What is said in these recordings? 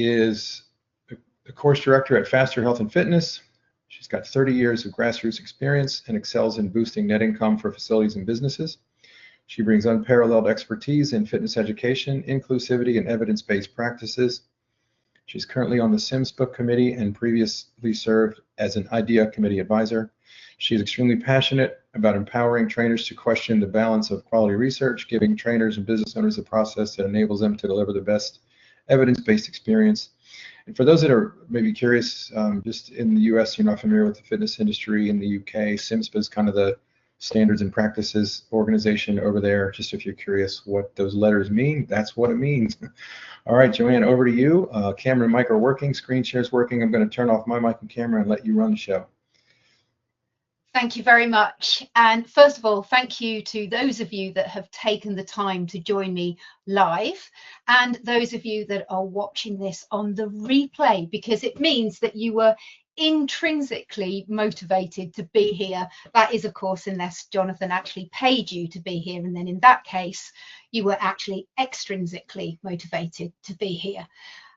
is a course director at Faster Health and Fitness. She's got 30 years of grassroots experience and excels in boosting net income for facilities and businesses. She brings unparalleled expertise in fitness education, inclusivity, and evidence-based practices. She's currently on the SIMS book committee and previously served as an IDEA committee advisor. She is extremely passionate about empowering trainers to question the balance of quality research, giving trainers and business owners a process that enables them to deliver the best evidence-based experience. And for those that are maybe curious, just in the US, you're not familiar with the fitness industry. In the UK, SIMSPA is kind of the standards and practices organization over there. Just if you're curious what those letters mean, that's what it means. All right, Joanne, over to you. Camera and mic are working, screen share's working. I'm going to turn off my mic and camera and let you run the show. Thank you very much. And first of all, thank you to those of you that have taken the time to join me live, and those of you that are watching this on the replay, because it means that you were intrinsically motivated to be here. That is, of course, unless Jonathan actually paid you to be here, and then in that case, you were actually extrinsically motivated to be here.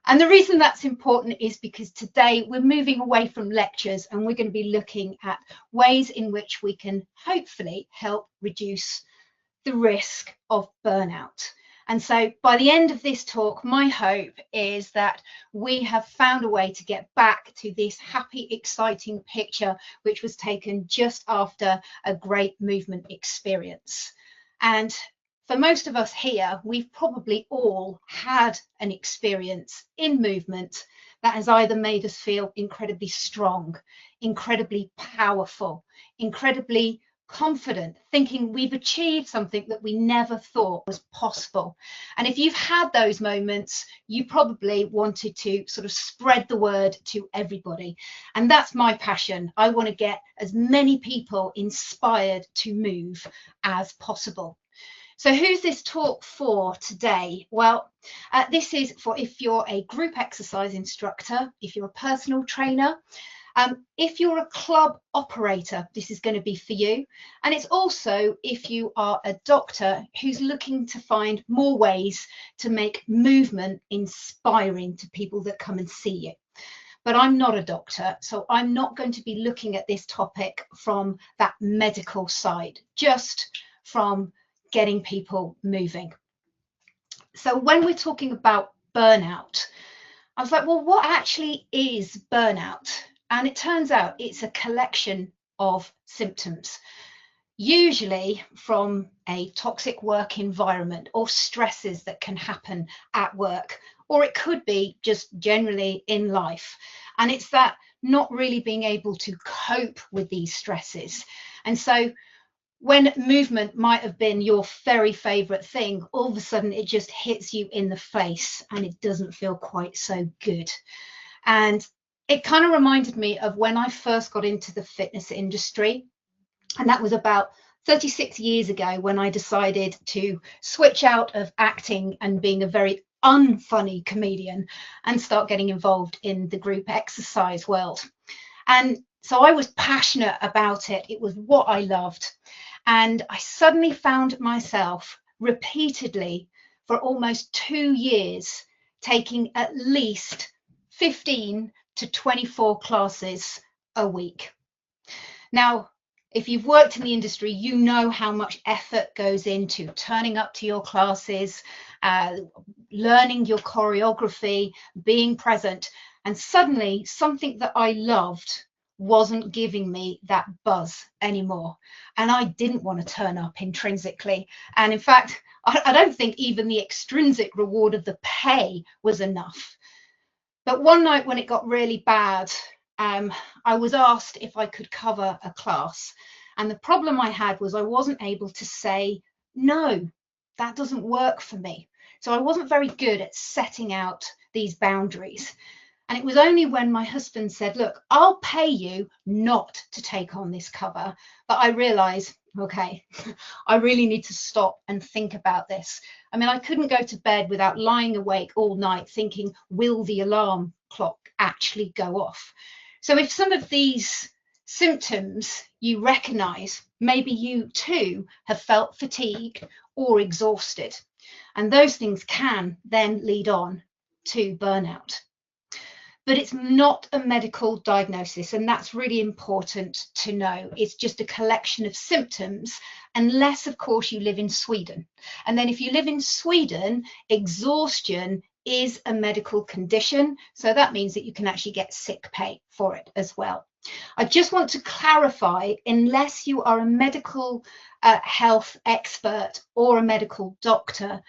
And the reason that's important is because today we're moving away from lectures and we're going to be looking at ways in which we can hopefully help reduce the risk of burnout. And so by the end of this talk, my hope is that we have found a way to get back to this happy, exciting picture, which was taken just after a great movement experience. And for most of us here, we've probably all had an experience in movement that has either made us feel incredibly strong, incredibly powerful, incredibly confident, thinking we've achieved something that we never thought was possible. And if you've had those moments, you probably wanted to sort of spread the word to everybody. And that's my passion. I want to get as many people inspired to move as possible. So who's this talk for today? Well, this is for if you're a group exercise instructor, if you're a personal trainer, if you're a club operator, this is going to be for you. And it's also if you are a doctor who's looking to find more ways to make movement inspiring to people that come and see you. But I'm not a doctor, so I'm not going to be looking at this topic from that medical side, just from getting people moving. So when we're talking about burnout, I was like, well, what actually is burnout? And it turns out it's a collection of symptoms, usually from a toxic work environment or stresses that can happen at work, or it could be just generally in life. And it's that not really being able to cope with these stresses. And so when movement might have been your very favorite thing, all of a sudden it just hits you in the face and it doesn't feel quite so good. And it kind of reminded me of when I first got into the fitness industry. And that was about 36 years ago when I decided to switch out of acting and being a very unfunny comedian and start getting involved in the group exercise world. And so I was passionate about it. It was what I loved. And I suddenly found myself repeatedly for almost 2 years taking at least 15 to 24 classes a week. Now, if you've worked in the industry, you know how much effort goes into turning up to your classes, learning your choreography, being present. And suddenly something that I loved wasn't giving me that buzz anymore. And I didn't want to turn up intrinsically. And in fact, I don't think even the extrinsic reward of the pay was enough. But one night when it got really bad, I was asked if I could cover a class. And the problem I had was I wasn't able to say, no, that doesn't work for me. So I wasn't very good at setting out these boundaries. And it was only when my husband said, look, I'll pay you not to take on this cover, that I realized, okay, I really need to stop and think about this. I mean, I couldn't go to bed without lying awake all night thinking, will the alarm clock actually go off? So if some of these symptoms you recognize, maybe you too have felt fatigued or exhausted. And those things can then lead on to burnout. but it's not a medical diagnosis, and that's really important to know. It's just a collection of symptoms, unless, of course, you live in Sweden. And then if you live in Sweden, exhaustion is a medical condition, so that means that you can actually get sick pay for it as well. I just want to clarify, unless you are a medical health expert or a medical doctor,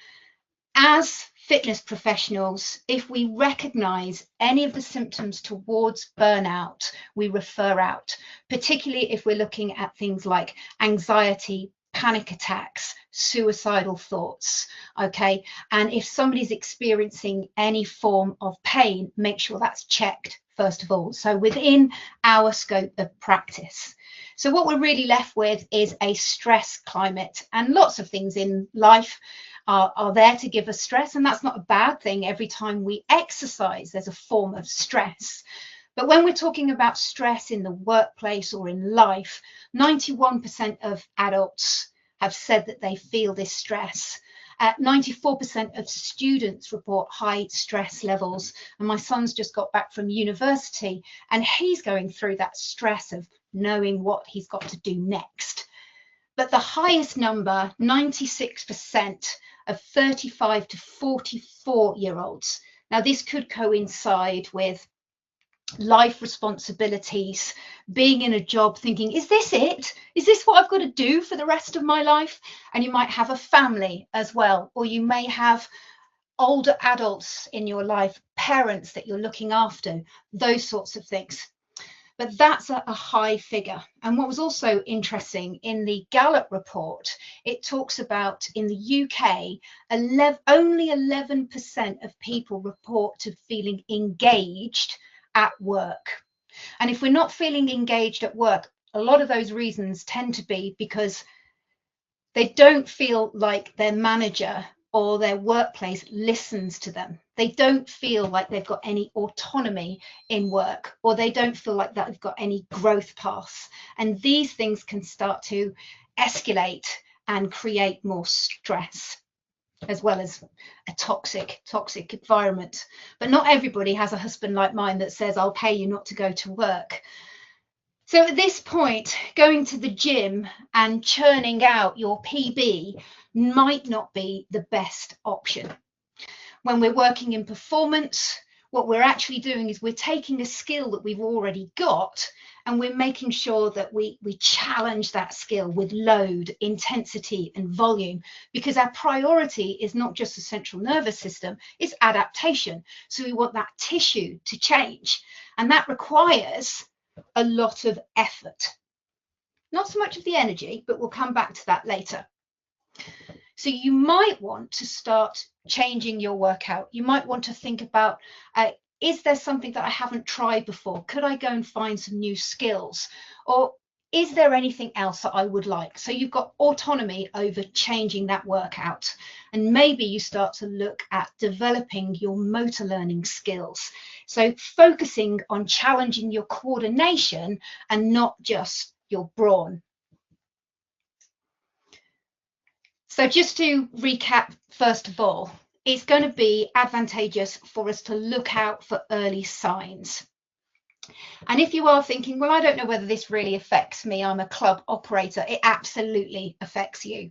as fitness professionals, if we recognize any of the symptoms towards burnout, we refer out, particularly if we're looking at things like anxiety, panic attacks, suicidal thoughts. Okay, and if somebody's experiencing any form of pain, make sure that's checked first of all, so within our scope of practice. So what we're really left with is a stress climate, and lots of things in life are there to give us stress, and that's not a bad thing. Every time we exercise, there's a form of stress. But when we're talking about stress in the workplace or in life, 91% of adults have said that they feel this stress. 94% of students report high stress levels. And my son's just got back from university, and he's going through that stress of knowing what he's got to do next. But the highest number, 96%, of 35 to 44-year-olds. Now, this could coincide with life responsibilities, being in a job thinking, is this it? Is this what I've got to do for the rest of my life? And you might have a family as well, or you may have older adults in your life, parents that you're looking after, those sorts of things. But that's a high figure. And what was also interesting in the Gallup report, it talks about in the UK, only 11% of people report to feeling engaged at work. And if we're not feeling engaged at work, a lot of those reasons tend to be because they don't feel like their manager or their workplace listens to them. They don't feel like they've got any autonomy in work, or they don't feel like that they've got any growth paths. And these things can start to escalate and create more stress, as well as a toxic environment. But not everybody has a husband like mine that says, I'll pay you not to go to work. So at this point, going to the gym and churning out your PB might not be the best option. When we're working in performance, what we're actually doing is we're taking a skill that we've already got, and we're making sure that we challenge that skill with load, intensity, and volume, because our priority is not just the central nervous system, it's adaptation. So we want that tissue to change, and that requires a lot of effort. Not so much of the energy, but we'll come back to that later. So you might want to start changing your workout. You might want to think about, is there something that I haven't tried before? Could I go and find some new skills? Or is there anything else that I would like? So you've got autonomy over changing that workout. And maybe you start to look at developing your motor learning skills. So focusing on challenging your coordination and not just your brawn. So just to recap, first of all, it's going to be advantageous for us to look out for early signs. And if you are thinking, well, I don't know whether this really affects me, I'm a club operator, it absolutely affects you,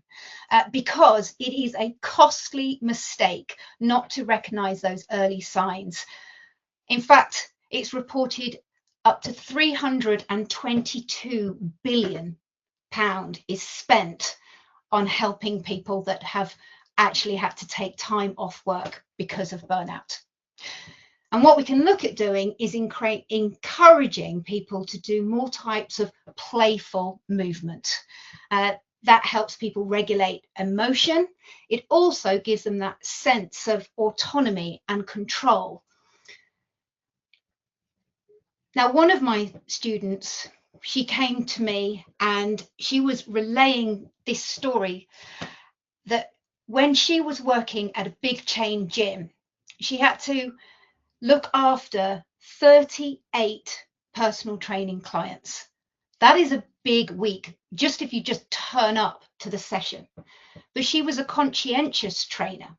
because it is a costly mistake not to recognize those early signs. In fact, it's reported up to £322 billion is spent on helping people that have actually had to take time off work because of burnout. And what we can look at doing is encouraging people to do more types of playful movement. That helps people regulate emotion. It also gives them that sense of autonomy and control. Now, one of my students, she came to me and she was relaying this story that when she was working at a big chain gym, she had to look after 38 personal training clients. That is a big week, just if you just turn up to the session. But she was a conscientious trainer.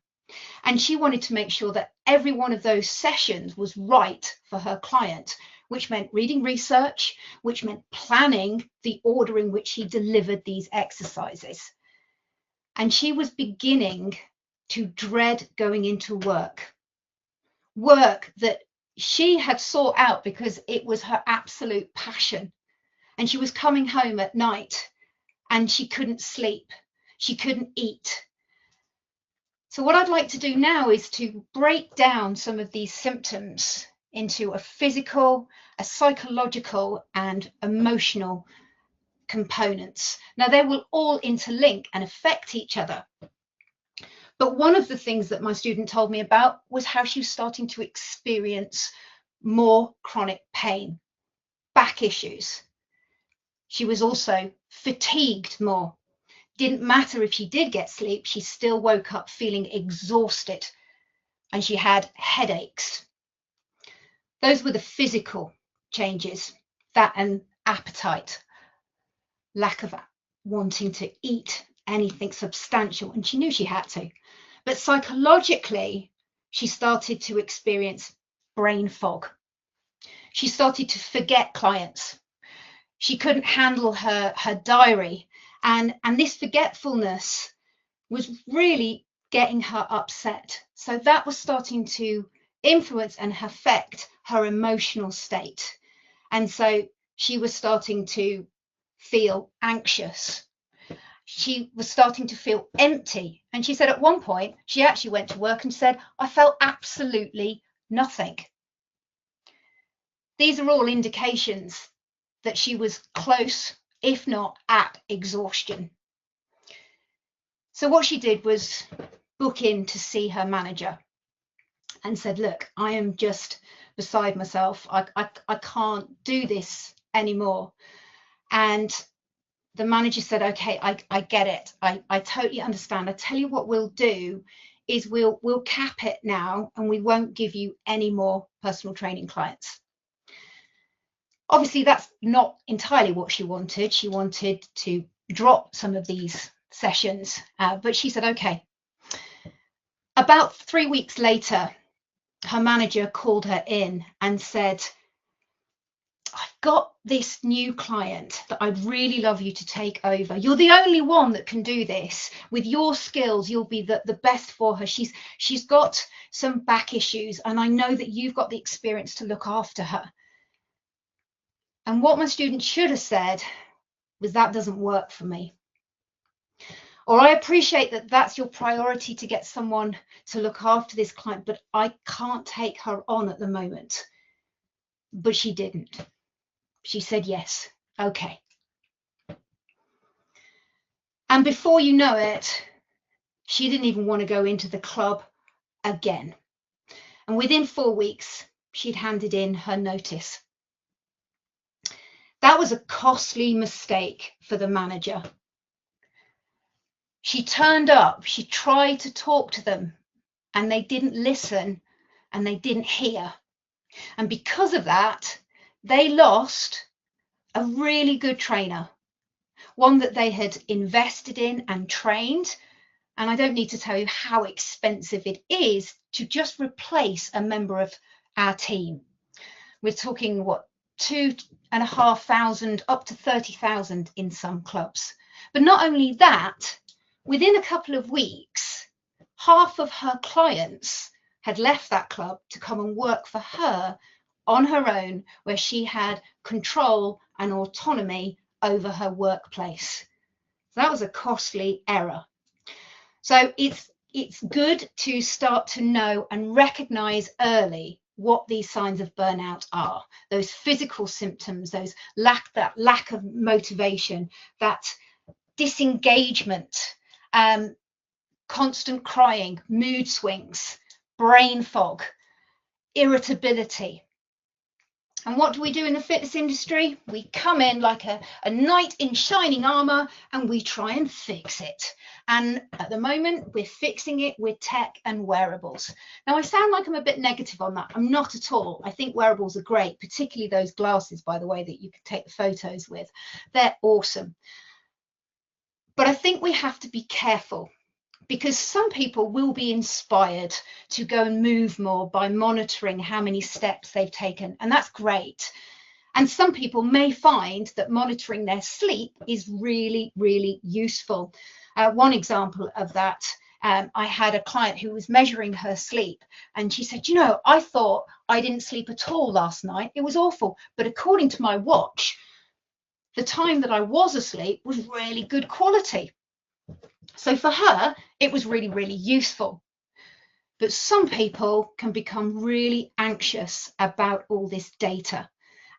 And she wanted to make sure that every one of those sessions was right for her client, which meant reading research, which meant planning the order in which he delivered these exercises. And she was beginning to dread going into work that she had sought out because it was her absolute passion. And she was coming home at night and she couldn't sleep, she couldn't eat. So what I'd like to do now is to break down some of these symptoms into a physical, a psychological, and emotional components. Now, they will all interlink and affect each other. But one of the things that my student told me about was how she was starting to experience more chronic pain, back issues. She was also fatigued more. Didn't matter if she did get sleep, she still woke up feeling exhausted, and she had headaches. Those were the physical changes, that and appetite, lack of wanting to eat anything substantial, and she knew she had to. But psychologically, she started to experience brain fog. She started to forget clients. She couldn't handle her diary. And this forgetfulness was really getting her upset. So that was starting to influence and affect her emotional state. And so she was starting to feel anxious. She was starting to feel empty. And she said at one point, she actually went to work and said, I felt absolutely nothing. These are all indications that she was close, if not at exhaustion. So what she did was book in to see her manager and said, look, I am just beside myself. I can't do this anymore. And the manager said, okay, I get it. I totally understand. I tell you what we'll do is we'll cap it now and we won't give you any more personal training clients. Obviously, that's not entirely what she wanted. She wanted to drop some of these sessions, but she said, okay. About 3 weeks later, her manager called her in and said, I've got this new client that I'd really love you to take over. You're the only one that can do this. With your skills, you'll be the best for her. She's got some back issues, and I know that you've got the experience to look after her. And what my student should have said was, that doesn't work for me. Or I appreciate that that's your priority to get someone to look after this client, but I can't take her on at the moment. But she didn't. She said, yes, okay. And before you know it, she didn't even want to go into the club again. And within 4 weeks, she'd handed in her notice. That was a costly mistake for the manager. She turned up, she tried to talk to them, and they didn't listen and they didn't hear. And because of that, they lost a really good trainer, one that they had invested in and trained. And I don't need to tell you how expensive it is to just replace a member of our team. We're talking, what, 2,500 up to 30,000 in some clubs. But not only that, within a couple of weeks, half of her clients had left that club to come and work for her on her own, where she had control and autonomy over her workplace. So that was a costly error. So it's good to start to know and recognize early what these signs of burnout are. Those physical symptoms, that lack of motivation, that disengagement, constant crying, mood swings, brain fog, irritability. And what do we do in the fitness industry? We come in like a knight in shining armor and we try and fix it. And at the moment, we're fixing it with tech and wearables. Now, I sound like I'm a bit negative on that. I'm not at all. I think wearables are great, particularly those glasses, by the way, that you can take the photos with. They're awesome. But I think we have to be careful, because some people will be inspired to go and move more by monitoring how many steps they've taken, and that's great. And some people may find that monitoring their sleep is really, really useful. One example of that, I had a client who was measuring her sleep, and she said, you know, I thought I didn't sleep at all last night. It was awful. But according to my watch, the time that I was asleep was really good quality. So for her, it was really, really useful. But some people can become really anxious about all this data.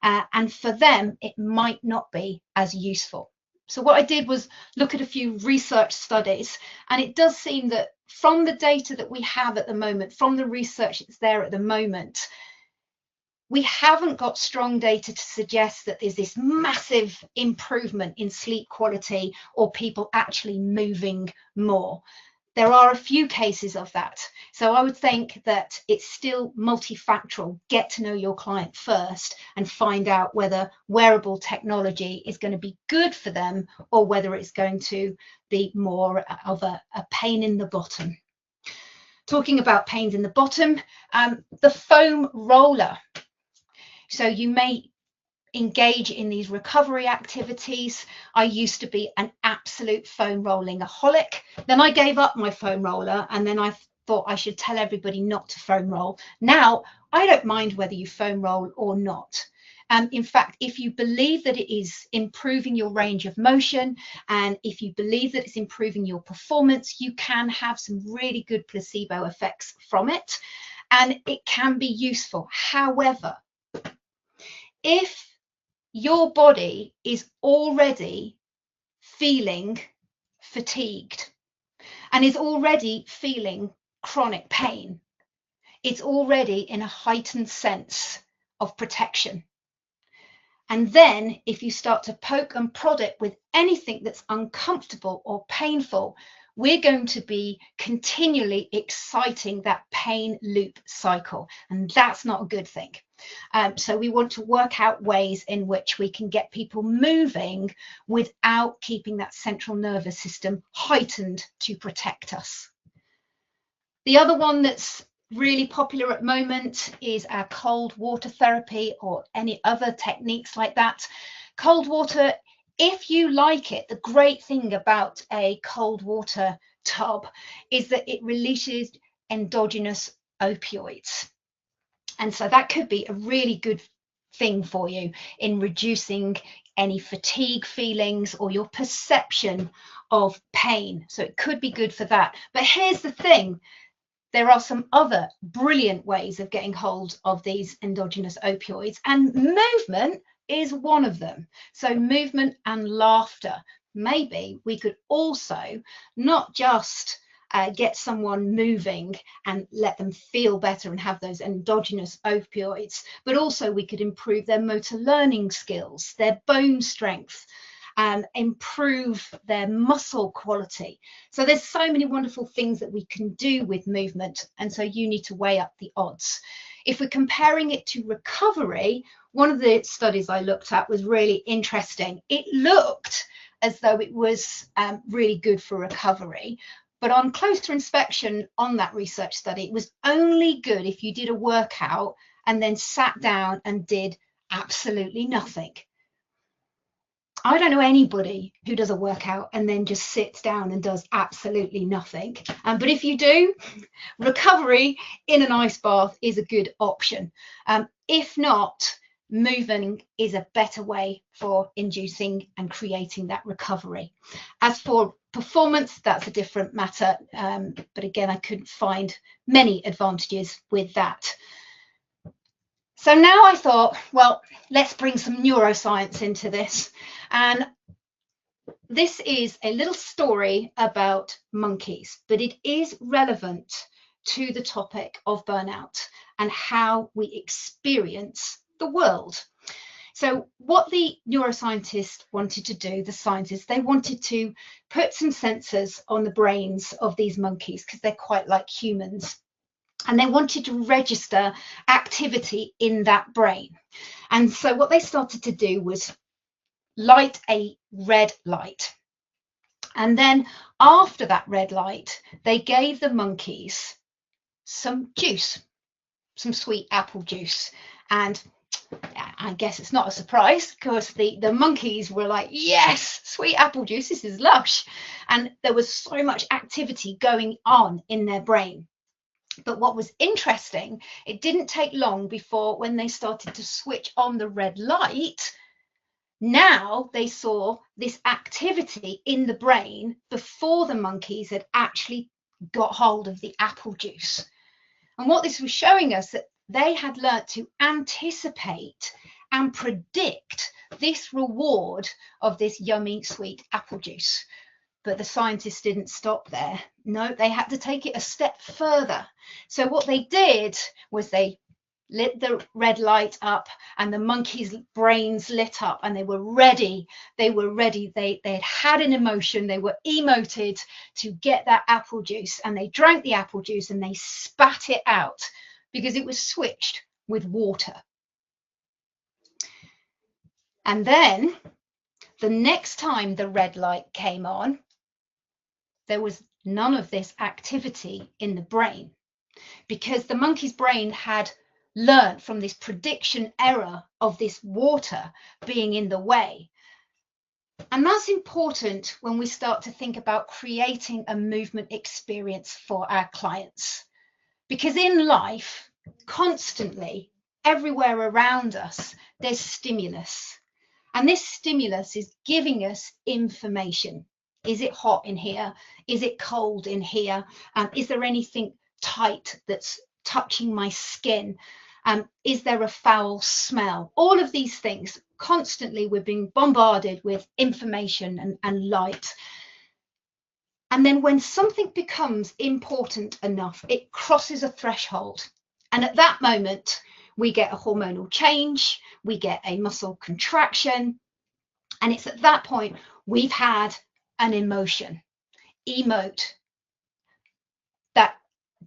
And for them, it might not be as useful. So what I did was look at a few research studies, and it does seem that from the data that we have at the moment, from the research that's there at the moment, we haven't got strong data to suggest that there's this massive improvement in sleep quality or people actually moving more. There are a few cases of that. So I would think that it's still multifactorial. Get to know your client first and find out whether wearable technology is going to be good for them or whether it's going to be more of a pain in the bottom. Talking about pains in the bottom, the foam roller. So you may engage in these recovery activities. I used to be an absolute foam rolling-aholic. Then I gave up my foam roller, and then I thought I should tell everybody not to foam roll. Now, I don't mind whether you foam roll or not. In fact, if you believe that it is improving your range of motion, and if you believe that it's improving your performance, you can have some really good placebo effects from it, and it can be useful. However, if your body is already feeling fatigued and is already feeling chronic pain, it's already in a heightened sense of protection. And then if you start to poke and prod it with anything that's uncomfortable or painful, we're going to be continually exciting that pain loop cycle. And that's not a good thing. So we want to work out ways in which we can get people moving without keeping that central nervous system heightened to protect us. The other one that's really popular at the moment is our cold water therapy or any other techniques like that. Cold water, if you like it, the great thing about a cold water tub is that it releases endogenous opioids. And so that could be a really good thing for you in reducing any fatigue feelings or your perception of pain. So it could be good for that. But here's the thing. There are some other brilliant ways of getting hold of these endogenous opioids, and movement is one of them. So movement and laughter. Maybe we could also not just get someone moving and let them feel better and have those endogenous opioids, but also we could improve their motor learning skills, their bone strength, and improve their muscle quality. So there's so many wonderful things that we can do with movement, and so you need to weigh up the odds. If we're comparing it to recovery, one of the studies I looked at was really interesting. It looked as though it was really good for recovery, but on closer inspection on that research study, it was only good if you did a workout and then sat down and did absolutely nothing. I don't know anybody who does a workout and then just sits down and does absolutely nothing. But if you do, recovery in an ice bath is a good option. If not, moving is a better way for inducing and creating that recovery. As for performance, that's a different matter. But again, I couldn't find many advantages with that. So now I thought, well, let's bring some neuroscience into this. And this is a little story about monkeys, but it is relevant to the topic of burnout and how we experience the world. So what the neuroscientists wanted to do, the scientists, they wanted to put some sensors on the brains of these monkeys because they're quite like humans. And they wanted to register activity in that brain. And so what they started to do was light a red light. And then after that red light, they gave the monkeys some juice, some sweet apple juice. And I guess it's not a surprise because the monkeys were like, yes, sweet apple juice, this is lush. And there was so much activity going on in their brain. But what was interesting, it didn't take long before when they started to switch on the red light, now they saw this activity in the brain before the monkeys had actually got hold of the apple juice. And what this was showing us that they had learnt to anticipate and predict this reward of this yummy sweet apple juice. But the scientists didn't stop there. No, they had to take it a step further. So what they did was they lit the red light up and the monkeys' brains lit up and they were ready. They were ready. They had an emotion. They were emoted to get that apple juice, and they drank the apple juice and they spat it out because it was switched with water. And then the next time the red light came on, there was none of this activity in the brain because the monkey's brain had learned from this prediction error of this water being in the way. And that's important when we start to think about creating a movement experience for our clients. Because in life, constantly, everywhere around us, there's stimulus. And this stimulus is giving us information. Is it hot in here? Is it cold in here? Is there anything tight that's touching my skin? Is there a foul smell? All of these things, constantly we're being bombarded with information and light. And then when something becomes important enough, it crosses a threshold. And at that moment, we get a hormonal change, we get a muscle contraction. And it's at that point we've had an emotion, emote, that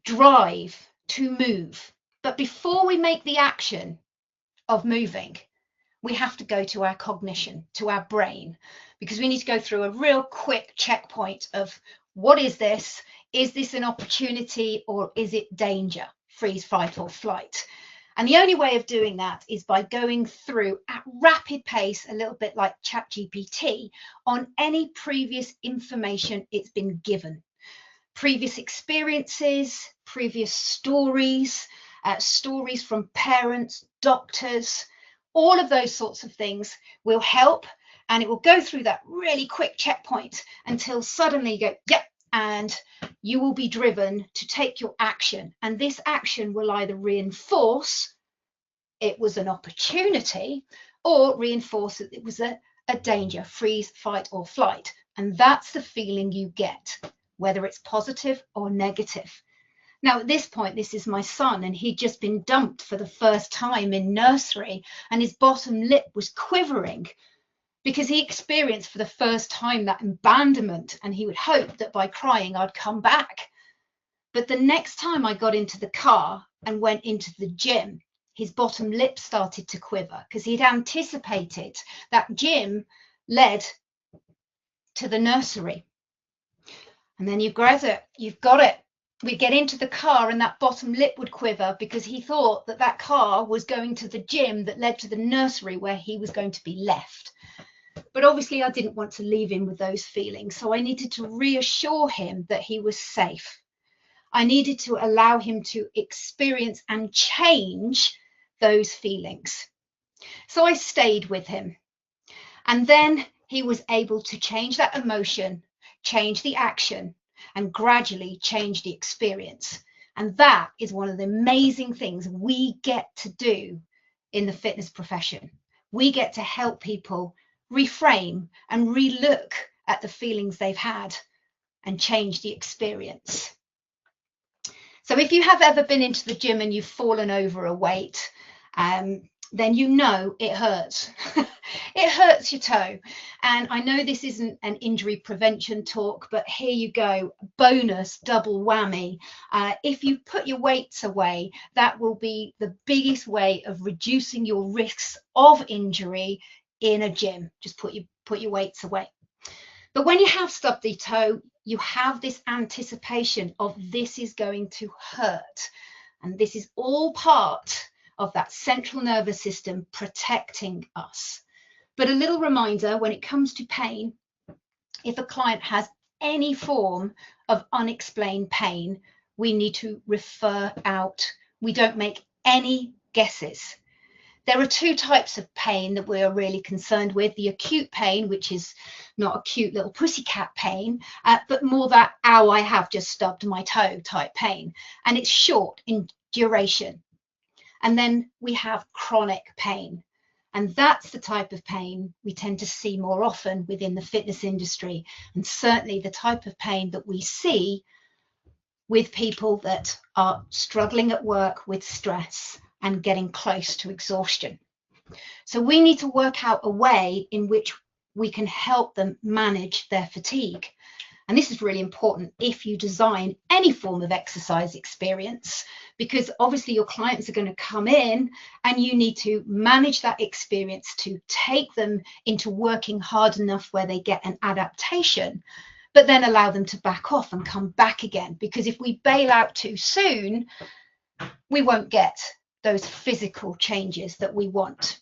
drive to move. But before we make the action of moving, we have to go to our cognition, to our brain, because we need to go through a real quick checkpoint of what is this? Is this an opportunity or is it danger? Freeze, fight or flight. And the only way of doing that is by going through at rapid pace, a little bit like ChatGPT, on any previous information it's been given. Previous experiences, previous stories, stories from parents, doctors, all of those sorts of things will help, and it will go through that really quick checkpoint until suddenly you go, yep, and you will be driven to take your action. And this action will either reinforce it was an opportunity or reinforce that it was a danger, freeze, fight or flight. And that's the feeling you get, whether it's positive or negative. Now, at this point, this is my son, and he'd just been dumped for the first time in nursery, and his bottom lip was quivering because he experienced for the first time that abandonment, and he would hope that by crying I'd come back. But the next time I got into the car and went into the gym, his bottom lip started to quiver because he'd anticipated that gym led to the nursery. And then you've got it. We get into the car and that bottom lip would quiver because he thought that that car was going to the gym that led to the nursery where he was going to be left. But obviously I didn't want to leave him with those feelings. So I needed to reassure him that he was safe. I needed to allow him to experience and change those feelings. So I stayed with him. And then he was able to change that emotion, change the action, and gradually change the experience. And that is one of the amazing things we get to do in the fitness profession. We get to help people reframe and relook at the feelings they've had and change the experience. So if you have ever been into the gym and you've fallen over a weight, then you know it hurts. It hurts your toe. And I know this isn't an injury prevention talk, but here you go, bonus, double whammy. If you put your weights away, that will be the biggest way of reducing your risks of injury in a gym. Just put your weights away. But when you have stubbed your toe, you have this anticipation of this is going to hurt. And this is all part of that central nervous system protecting us. But a little reminder, when it comes to pain, if a client has any form of unexplained pain, we need to refer out. We don't make any guesses. There are two types of pain that we're really concerned with: the acute pain, which is not a cute little pussycat pain, but more that, ow, I have just stubbed my toe type pain. And it's short in duration. And then we have chronic pain. And that's the type of pain we tend to see more often within the fitness industry, and certainly the type of pain that we see with people that are struggling at work with stress and getting close to exhaustion. So we need to work out a way in which we can help them manage their fatigue. And this is really important if you design any form of exercise experience, because obviously your clients are going to come in and you need to manage that experience to take them into working hard enough where they get an adaptation, but then allow them to back off and come back again. Because if we bail out too soon, we won't get those physical changes that we want.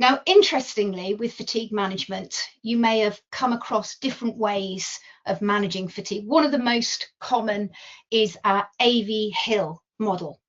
Now, interestingly, with fatigue management, you may have come across different ways of managing fatigue. One of the most common is our AV Hill model.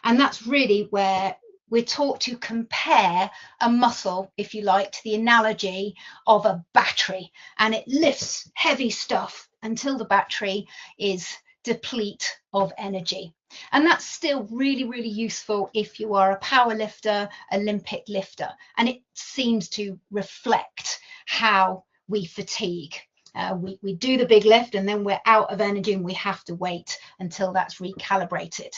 And that's really where we're taught to compare a muscle, if you like, to the analogy of a battery. And it lifts heavy stuff until the battery is deplete of energy. And that's still really, really useful if you are a power lifter, Olympic lifter, and it seems to reflect how we fatigue. We do the big lift and then we're out of energy and we have to wait until that's recalibrated.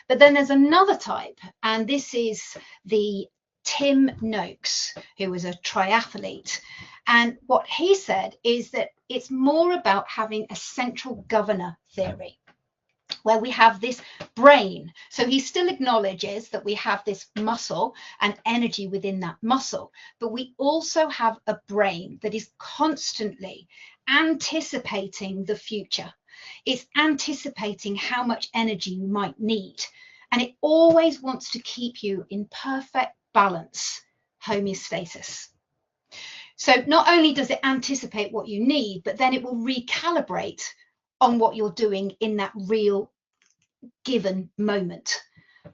But then there's another type, and this is the Tim Noakes, who was a triathlete. And what he said is that it's more about having a central governor theory, where we have this brain. So he still acknowledges that we have this muscle and energy within that muscle, but we also have a brain that is constantly anticipating the future. It's anticipating how much energy you might need. And it always wants to keep you in perfect balance, homeostasis. So not only does it anticipate what you need, but then it will recalibrate on what you're doing in that real given moment.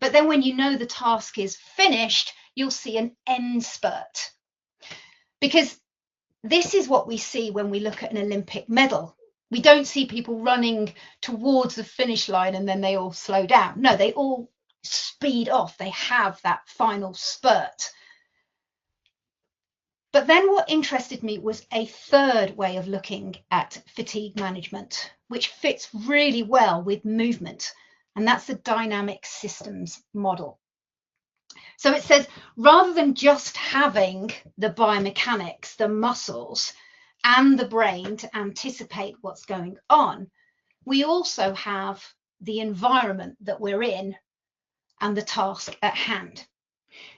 But then when you know the task is finished, you'll see an end spurt. Because this is what we see when we look at an Olympic medal. We don't see people running towards the finish line and then they all slow down. No, they all speed off. They have that final spurt. But then what interested me was a third way of looking at fatigue management, which fits really well with movement, and that's the dynamic systems model. So it says, rather than just having the biomechanics, the muscles, and the brain to anticipate what's going on, we also have the environment that we're in and the task at hand.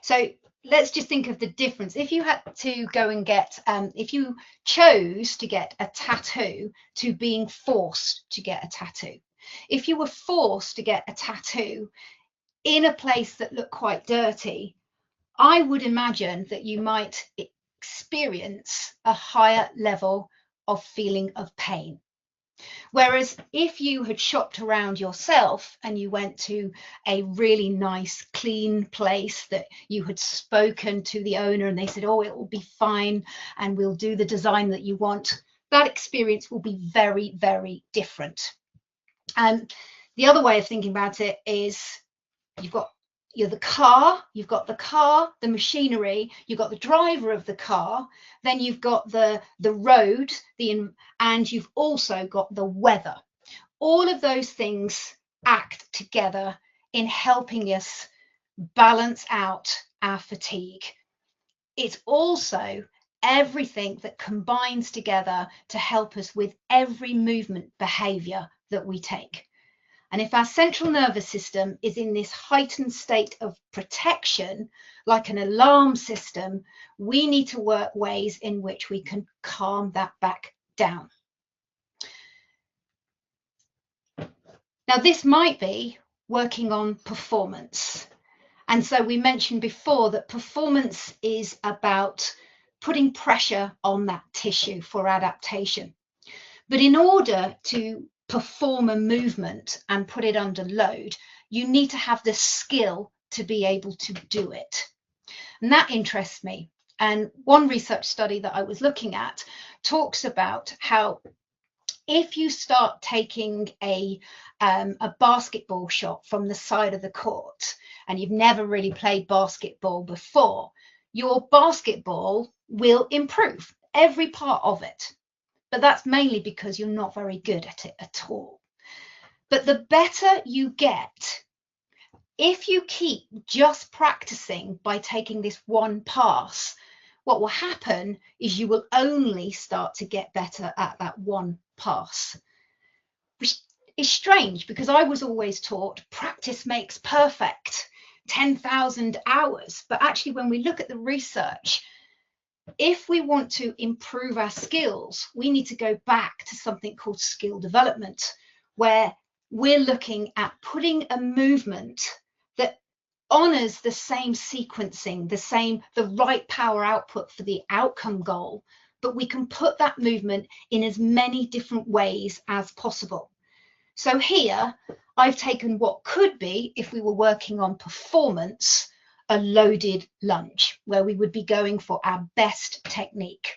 So let's just think of the difference. If you had to go and get, if you chose to get a tattoo to being forced to get a tattoo, if you were forced to get a tattoo in a place that looked quite dirty, I would imagine that you might experience a higher level of feeling of pain. Whereas if you had shopped around yourself and you went to a really nice, clean place that you had spoken to the owner and they said, oh, it will be fine and we'll do the design that you want, that experience will be very, very different. And the other way of thinking about it is you've got the car, the machinery, you've got the driver of the car, then you've got the road, and you've also got the weather. All of those things act together in helping us balance out our fatigue. It's also everything that combines together to help us with every movement behavior that we take. And if our central nervous system is in this heightened state of protection, like an alarm system, we need to work ways in which we can calm that back down. Now, this might be working on performance. And so we mentioned before that performance is about putting pressure on that tissue for adaptation. But in order to perform a movement and put it under load, you need to have the skill to be able to do it. And that interests me. And one research study that I was looking at talks about how if you start taking a basketball shot from the side of the court and you've never really played basketball before, your basketball will improve, every part of it. But that's mainly because you're not very good at it at all. But the better you get, if you keep just practicing by taking this one pass, what will happen is you will only start to get better at that one pass, which is strange because I was always taught practice makes perfect, 10,000 hours. But actually, when we look at the research, if we want to improve our skills, we need to go back to something called skill development, where we're looking at putting a movement that honors the same sequencing, the right power output for the outcome goal, but we can put that movement in as many different ways as possible. So here I've taken what could be, if we were working on performance, a loaded lunge where we would be going for our best technique.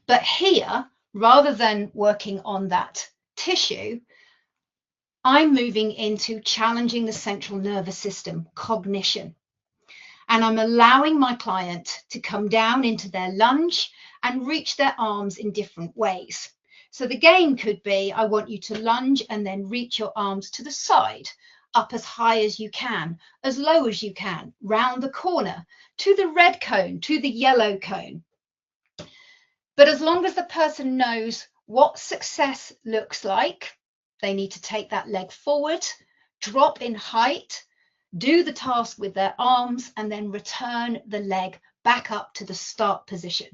But here, rather than working on that tissue, I'm moving into challenging the central nervous system, cognition. And I'm allowing my client to come down into their lunge and reach their arms in different ways. So the game could be, I want you to lunge and then reach your arms to the side, up as high as you can, as low as you can, round the corner, to the red cone, to the yellow cone. But as long as the person knows what success looks like, they need to take that leg forward, drop in height, do the task with their arms, and then return the leg back up to the start position.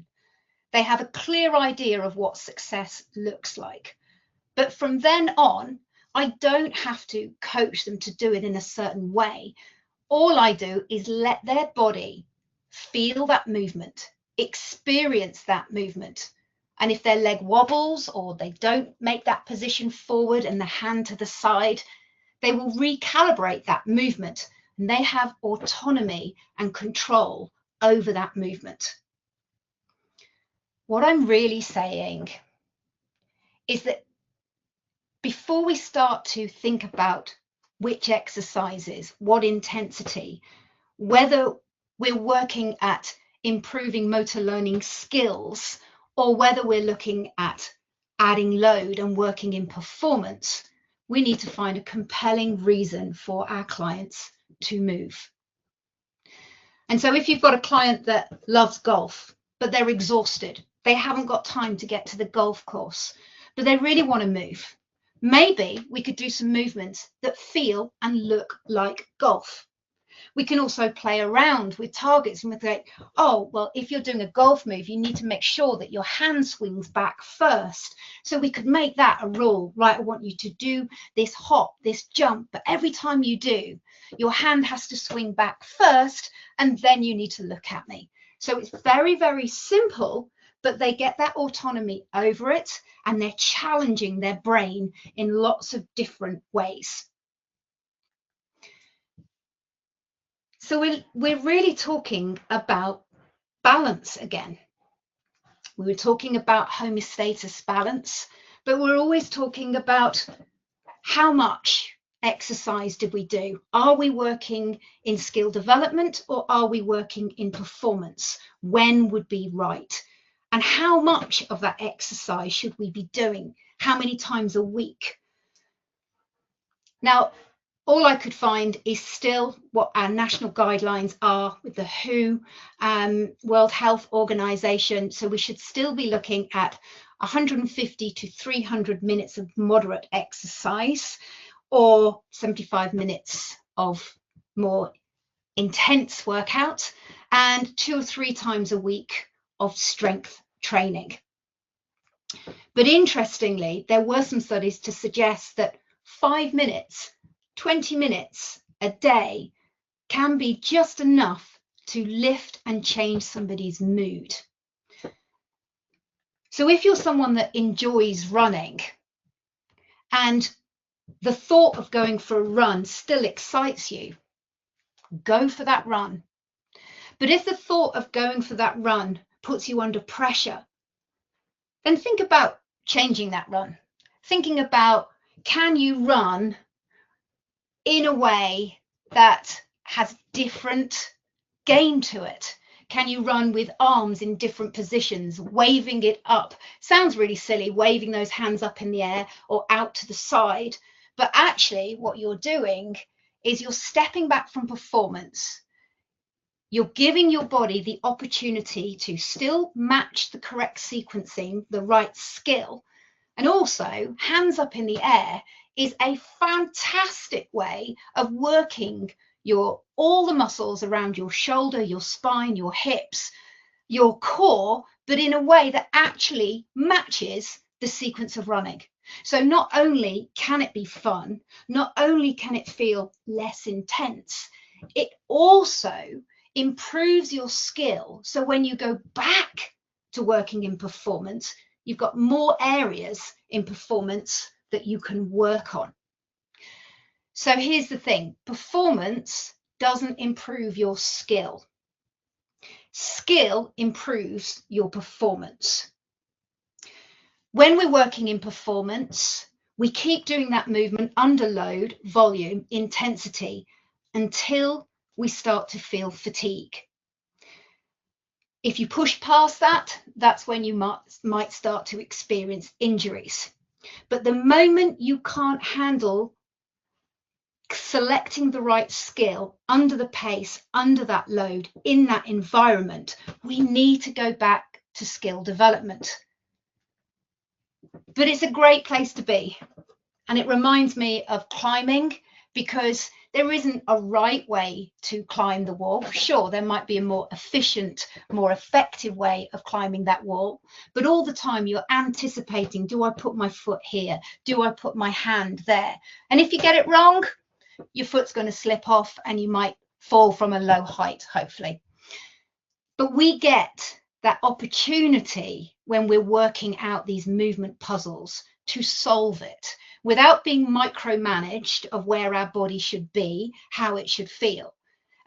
They have a clear idea of what success looks like. But from then on, I don't have to coach them to do it in a certain way. All I do is let their body feel that movement, experience that movement. And if their leg wobbles or they don't make that position forward and the hand to the side, they will recalibrate that movement and they have autonomy and control over that movement. What I'm really saying is that before we start to think about which exercises, what intensity, whether we're working at improving motor learning skills or whether we're looking at adding load and working in performance, we need to find a compelling reason for our clients to move. And so if you've got a client that loves golf, but they're exhausted, they haven't got time to get to the golf course, but they really want to move, maybe we could do some movements that feel and look like golf. We can also play around with targets and we think, oh, well, if you're doing a golf move, you need to make sure that your hand swings back first. So we could make that a rule, right? I want you to do this hop, this jump, but every time you do, your hand has to swing back first, and then you need to look at me. So it's very, very simple, but they get that autonomy over it, and they're challenging their brain in lots of different ways. So we're really talking about balance again. We were talking about homeostasis balance, but we're always talking about how much exercise did we do? Are we working in skill development or are we working in performance? When would be right? And how much of that exercise should we be doing? How many times a week? Now, all I could find is still what our national guidelines are with the WHO, World Health Organization. So we should still be looking at 150 to 300 minutes of moderate exercise or 75 minutes of more intense workout, and 2 or 3 times a week of strength training. But interestingly, there were some studies to suggest that 5 minutes, 20 minutes a day can be just enough to lift and change somebody's mood. So if you're someone that enjoys running and the thought of going for a run still excites you, go for that run. But if the thought of going for that run puts you under pressure, then think about changing that run. Thinking about, can you run in a way that has different game to it? Can you run with arms in different positions, waving it up? Sounds really silly, waving those hands up in the air or out to the side. But actually what you're doing is you're stepping back from performance. You're giving your body the opportunity to still match the correct sequencing, the right skill. And also, hands up in the air is a fantastic way of working all the muscles around your shoulder, your spine, your hips, your core, but in a way that actually matches the sequence of running. So not only can it be fun, not only can it feel less intense, it also improves your skill. So when you go back to working in performance, you've got more areas in performance that you can work on. So here's the thing, performance doesn't improve your skill. Skill improves your performance. When we're working in performance, we keep doing that movement under load, volume, intensity, until we start to feel fatigue. If you push past that, that's when you might start to experience injuries. But the moment you can't handle selecting the right skill under the pace, under that load, in that environment, we need to go back to skill development. But it's a great place to be. And it reminds me of climbing, because there isn't a right way to climb the wall. Sure, there might be a more efficient, more effective way of climbing that wall, but all the time you're anticipating, do I put my foot here? Do I put my hand there? And if you get it wrong, your foot's going to slip off and you might fall from a low height, hopefully. But we get that opportunity when we're working out these movement puzzles to solve it without being micromanaged of where our body should be, how it should feel.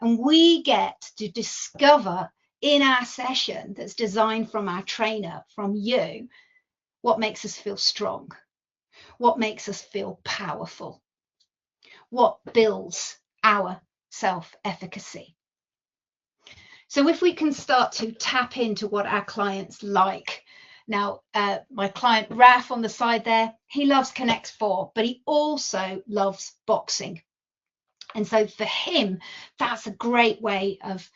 And we get to discover in our session that's designed from our trainer, from you, what makes us feel strong, what makes us feel powerful, what builds our self-efficacy. So if we can start to tap into what our clients like. Now, my client Raf on the side there, he loves Connect 4, but he also loves boxing. And so for him, that's a great way of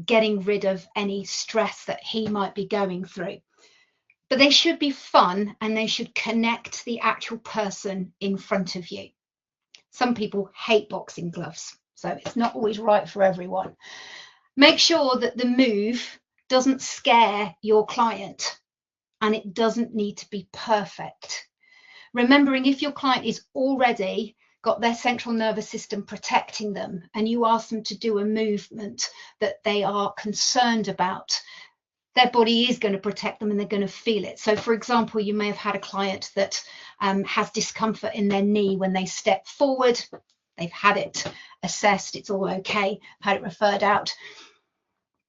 getting rid of any stress that he might be going through. But they should be fun and they should connect the actual person in front of you. Some people hate boxing gloves, so it's not always right for everyone. Make sure that the move doesn't scare your client. And it doesn't need to be perfect. Remembering, if your client is already got their central nervous system protecting them and you ask them to do a movement that they are concerned about, their body is going to protect them and they're going to feel it. So for example, you may have had a client that has discomfort in their knee when they step forward. They've had it assessed, it's all okay, had it referred out.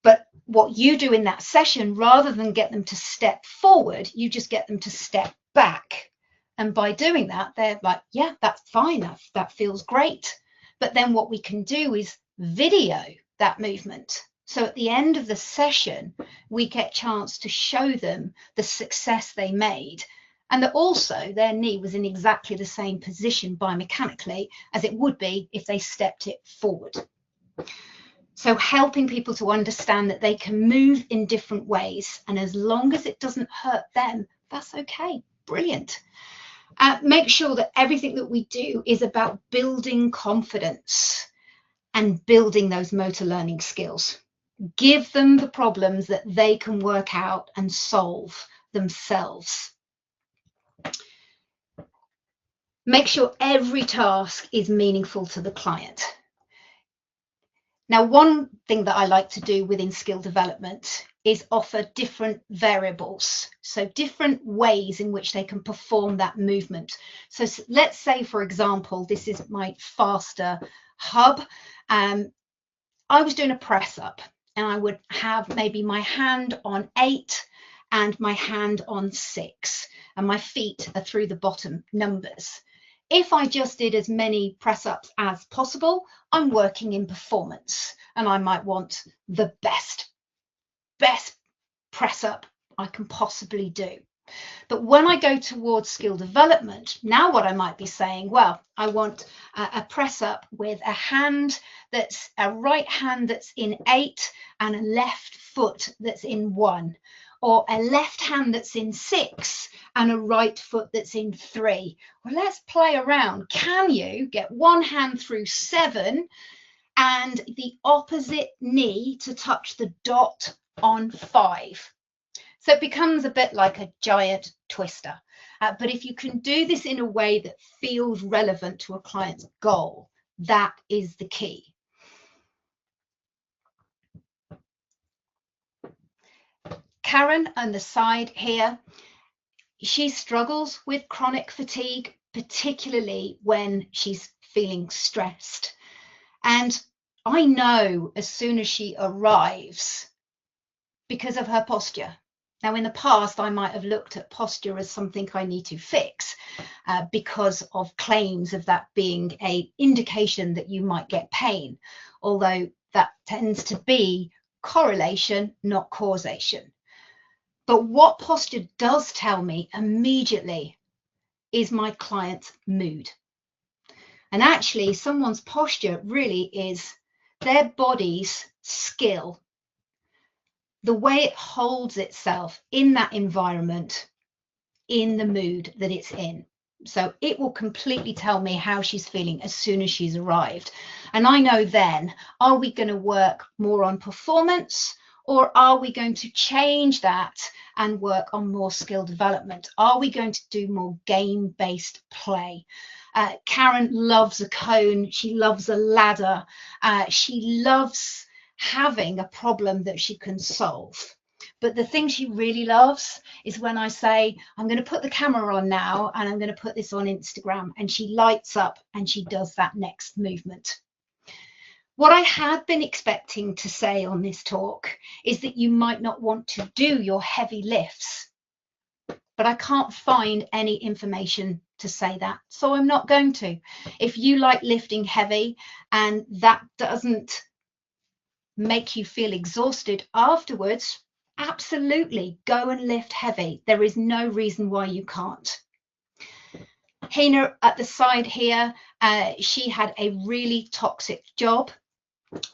But what you do in that session, rather than get them to step forward, you just get them to step back. And by doing that, they're like, yeah, that's fine. That feels great. But then what we can do is video that movement. So at the end of the session, we get a chance to show them the success they made. And that also their knee was in exactly the same position biomechanically as it would be if they stepped it forward. So helping people to understand that they can move in different ways, and as long as it doesn't hurt them, that's okay. Brilliant. Make sure that everything that we do is about building confidence. and building those motor learning skills. Give them the problems that they can work out and solve themselves. Make sure every task is meaningful to the client. Now, one thing that I like to do within skill development is offer different variables, so different ways in which they can perform that movement. So let's say, for example, this is my faster hub. I was doing a press up, and I would have maybe my hand on 8 and my hand on 6, and my feet are through the bottom numbers. If I just did as many press ups as possible, I'm working in performance, and I might want the best press up I can possibly do. But when I go towards skill development, now what I might be saying, well, I want a press up with a hand that's a right hand that's in 8 and a left foot that's in 1, or a left hand that's in 6 and a right foot that's in 3. Well, let's play around. Can you get one hand through 7 and the opposite knee to touch the dot on 5? So it becomes a bit like a giant twister. But if you can do this in a way that feels relevant to a client's goal, that is the key. Karen on the side here, she struggles with chronic fatigue, particularly when she's feeling stressed. And I know as soon as she arrives because of her posture. Now, in the past, I might have looked at posture as something I need to fix because of claims of that being an indication that you might get pain, although that tends to be correlation, not causation. But what posture does tell me immediately is my client's mood. And actually, someone's posture really is their body's skill, the way it holds itself in that environment, in the mood that it's in. So it will completely tell me how she's feeling as soon as she's arrived. And I know then, are we going to work more on performance, or are we going to change that and work on more skill development? Are we going to do more game-based play? Karen loves a cone. She loves a ladder. She loves having a problem that she can solve. But the thing she really loves is when I say, I'm going to put the camera on now and I'm going to put this on Instagram, and she lights up and she does that next movement. What I had been expecting to say on this talk is that you might not want to do your heavy lifts, but I can't find any information to say that, so I'm not going to. If you like lifting heavy and that doesn't make you feel exhausted afterwards, absolutely go and lift heavy. There is no reason why you can't. Hina at the side here, she had a really toxic job,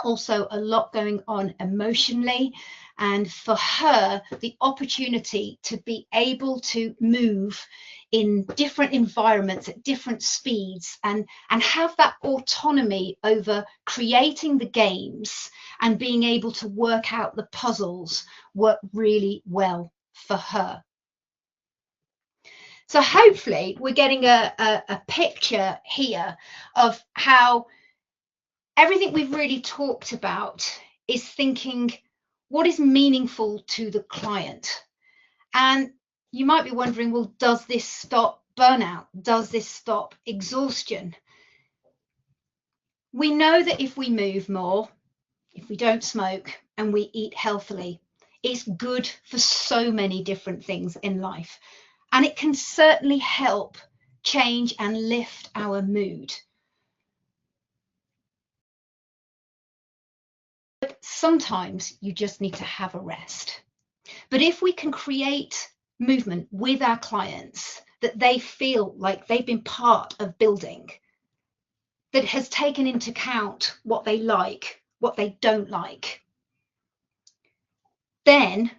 also a lot going on emotionally, and for her the opportunity to be able to move in different environments at different speeds and have that autonomy over creating the games and being able to work out the puzzles worked really well for her. So hopefully we're getting a picture here of how everything we've really talked about is thinking what is meaningful to the client. And you might be wondering, well, does this stop burnout? Does this stop exhaustion? We know that if we move more, if we don't smoke, and we eat healthily, it's good for so many different things in life. And it can certainly help change and lift our mood. But sometimes you just need to have a rest. But if we can create movement with our clients that they feel like they've been part of building, that has taken into account what they like, what they don't like, then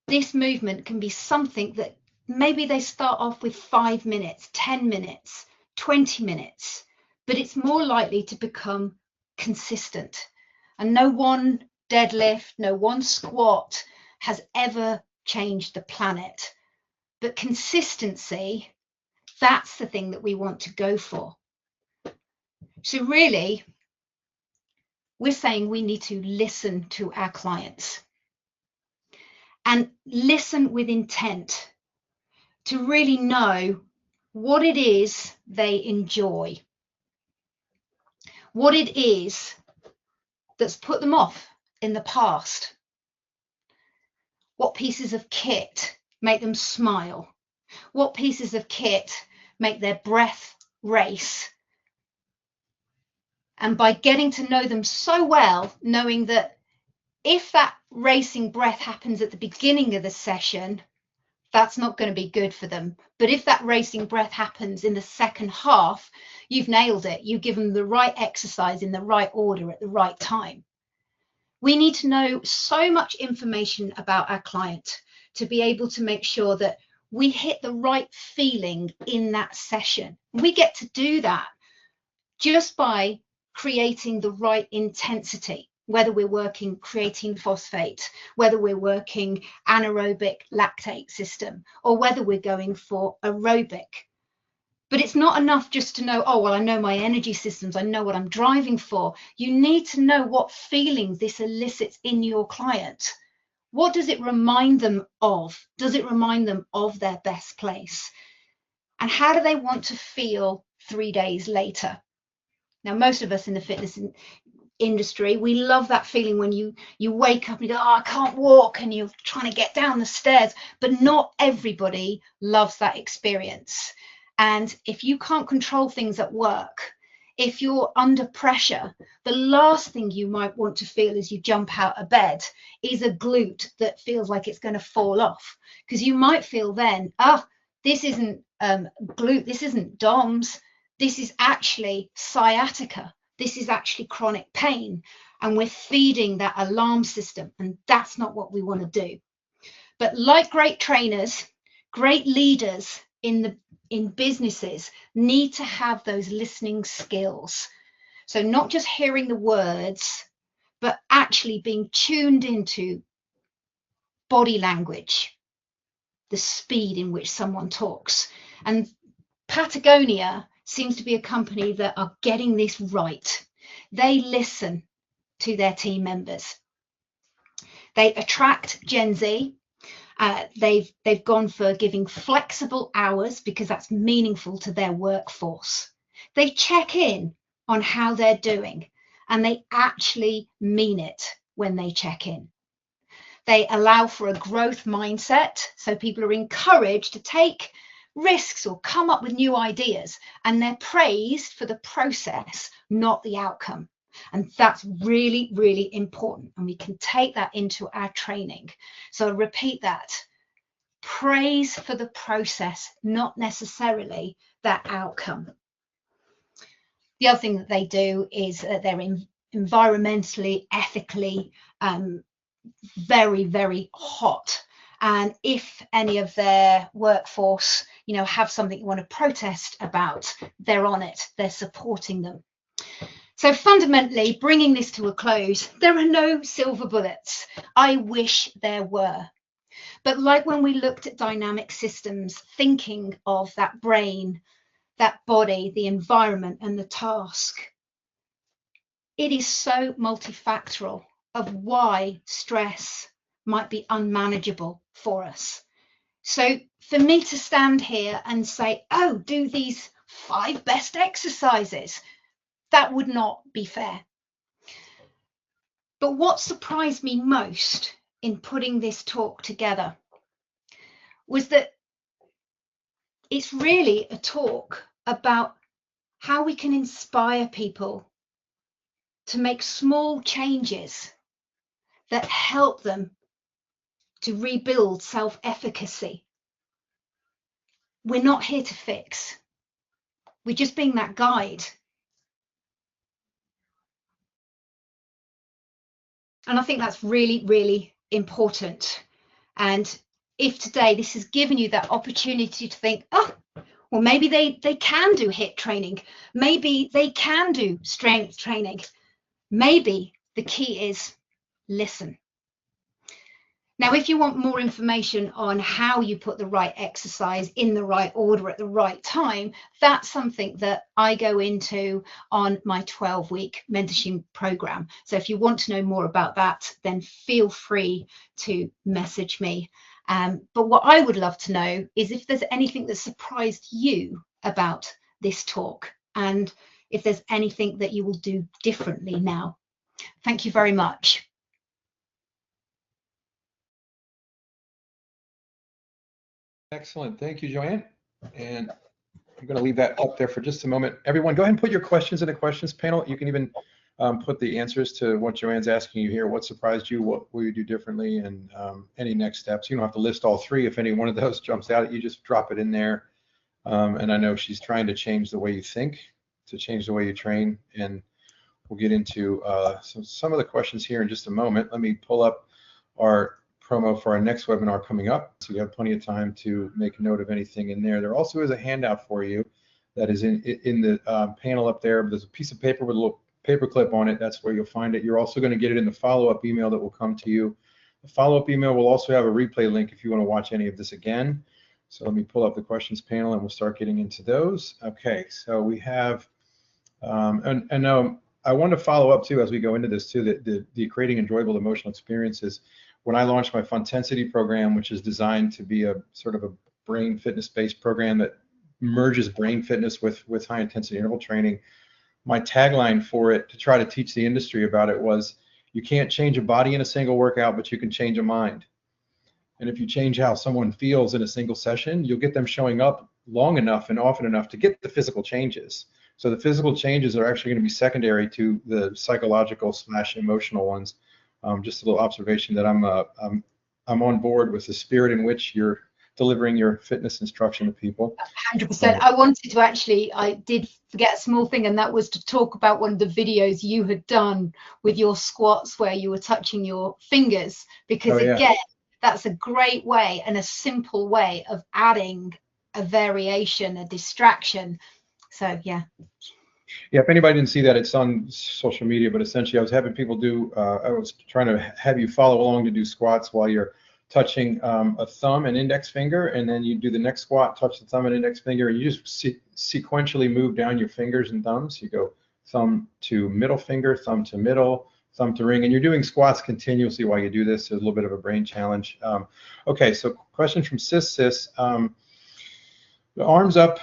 this movement can be something that maybe they start off with 5 minutes, 10 minutes, 20 minutes, but it's more likely to become consistent. And no one deadlift, no one squat has ever changed the planet. But consistency, that's the thing that we want to go for. So really, we're saying we need to listen to our clients and listen with intent to really know what it is they enjoy, what it is that's put them off in the past, what pieces of kit make them smile, what pieces of kit make their breath race. And by getting to know them so well, knowing that if that racing breath happens at the beginning of the session, that's not going to be good for them. But if that racing breath happens in the second half, you've nailed it. You give them the right exercise in the right order at the right time. We need to know so much information about our client to be able to make sure that we hit the right feeling in that session. We get to do that just by creating the right intensity, whether we're working creatine phosphate, whether we're working anaerobic lactate system, or whether we're going for aerobic. But it's not enough just to know, oh, well, I know my energy systems, I know what I'm driving for. You need to know what feelings this elicits in your client. What does it remind them of? Does it remind them of their best place? And how do they want to feel 3 days later? Now, most of us in the fitness industry, we love that feeling when you wake up and you go, oh, I can't walk, and you're trying to get down the stairs. But not everybody loves that experience. And if you can't control things at work, if you're under pressure, the last thing you might want to feel as you jump out of bed is a glute that feels like it's going to fall off. Because you might feel then, this isn't glute, this isn't DOMS, this is actually sciatica. This is actually chronic pain. And we're feeding that alarm system. And that's not what we want to do. But like great trainers, great leaders in businesses need to have those listening skills. So not just hearing the words, but actually being tuned into body language, the speed in which someone talks. And Patagonia seems to be a company that are getting this right. They listen to their team members. They attract Gen Z. They've gone for giving flexible hours because that's meaningful to their workforce. They check in on how they're doing, and they actually mean it when they check in. They allow for a growth mindset, so people are encouraged to take risks or come up with new ideas, and they're praised for the process, not the outcome. And that's really, really important. And we can take that into our training. So repeat that. Praise for the process, not necessarily that outcome. The other thing that they do is they're environmentally, ethically very, very hot. And if any of their workforce, have something you want to protest about, they're on it. They're supporting them. So fundamentally, bringing this to a close, there are no silver bullets. I wish there were. But like when we looked at dynamic systems, thinking of that brain, that body, the environment, and the task, it is so multifactorial of why stress might be unmanageable for us. So for me to stand here and say, oh, do these 5 best exercises, that would not be fair. But what surprised me most in putting this talk together was that it's really a talk about how we can inspire people to make small changes that help them to rebuild self-efficacy. We're not here to fix. We're just being that guide. And I think that's really, really important. And if today this has given you that opportunity to think, oh, well, maybe they can do HIIT training. Maybe they can do strength training. Maybe the key is listen. Now, if you want more information on how you put the right exercise in the right order at the right time, that's something that I go into on my 12-week mentorship program. So if you want to know more about that, then feel free to message me. But what I would love to know is if there's anything that surprised you about this talk, and if there's anything that you will do differently now. Thank you very much. Excellent. Thank you, Joanne. And I'm going to leave that up there for just a moment. Everyone, go ahead and put your questions in the questions panel. You can even put the answers to what Joanne's asking you here. What surprised you? What will you do differently? And any next steps. You don't have to list all three. If any one of those jumps out at you, just drop it in there. And I know she's trying to change the way you think, to change the way you train. And we'll get into some of the questions here in just a moment. Let me pull up our promo for our next webinar coming up, so you have plenty of time to make a note of anything in there. There also is a handout for you that is in the panel up there. There's a piece of paper with a little paper clip on it. That's where you'll find it. You're also going to get it in the follow-up email that will come to you. The follow-up email will also have a replay link if you want to watch any of this again. So let me pull up the questions panel and we'll start getting into those. Okay, so we have, I want to follow up too as we go into this too, the creating enjoyable emotional experiences. When I launched my Funtensity program, which is designed to be a sort of a brain fitness-based program that merges brain fitness with high-intensity interval training, my tagline for it to try to teach the industry about it was, you can't change a body in a single workout, but you can change a mind. And if you change how someone feels in a single session, you'll get them showing up long enough and often enough to get the physical changes. So the physical changes are actually going to be secondary to the psychological / emotional ones. Just a little observation that I'm on board with the spirit in which you're delivering your fitness instruction to people. 100%. I did forget a small thing, and that was to talk about one of the videos you had done with your squats where you were touching your fingers, because again, that's a great way and a simple way of adding a variation, a distraction. So yeah. Yeah, if anybody didn't see that, it's on social media, but essentially I was having people I was trying to have you follow along to do squats while you're touching a thumb and index finger, and then you do the next squat, touch the thumb and index finger, and you just sequentially move down your fingers and thumbs. You go thumb to middle finger, thumb to middle, thumb to ring, and you're doing squats continuously while you do this. So a little bit of a brain challenge. Okay, so question from Sis. The arms up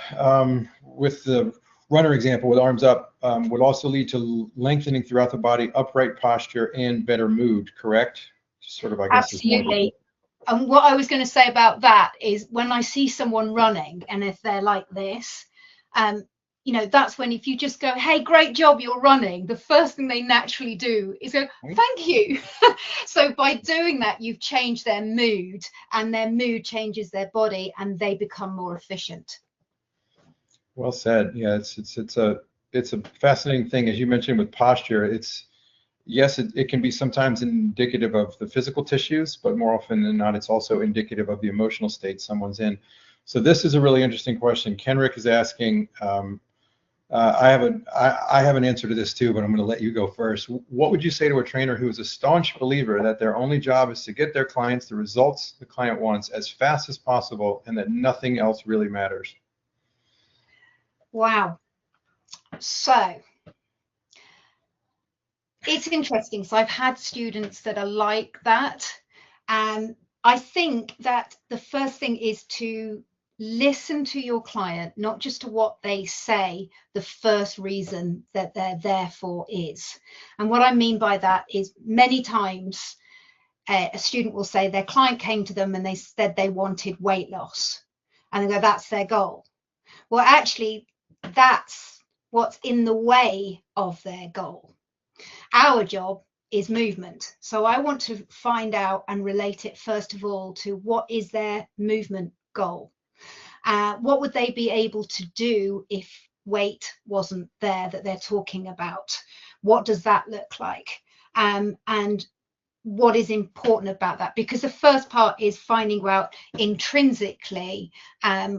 with the runner example with arms up would also lead to lengthening throughout the body, upright posture, and better mood, correct? Sort of, I guess. Absolutely. And what I was going to say about that is, when I see someone running, and if they're like this, you know, that's when, if you just go, hey, great job, you're running, the first thing they naturally do is go, thank you. So by doing that, you've changed their mood, and their mood changes their body, and they become more efficient. Well said. Yeah, it's a fascinating thing, as you mentioned, with posture. It can be sometimes indicative of the physical tissues, but more often than not, it's also indicative of the emotional state someone's in. So this is a really interesting question. Kenrick is asking, I have an answer to this too, but I'm going to let you go first. What would you say to a trainer who is a staunch believer that their only job is to get their clients the results the client wants as fast as possible, and that nothing else really matters? Wow. So it's interesting. So I've had students that are like that. And I think that the first thing is to listen to your client, not just to what they say, the first reason that they're there for is. And what I mean by that is, many times a student will say their client came to them and they said they wanted weight loss. And they go, that's their goal. Well, actually, that's what's in the way of their goal. Our job is movement. So I want to find out and relate it, first of all, to what is their movement goal. What would they be able to do if weight wasn't there that they're talking about? What does that look like? And what is important about that, because the first part is finding out intrinsically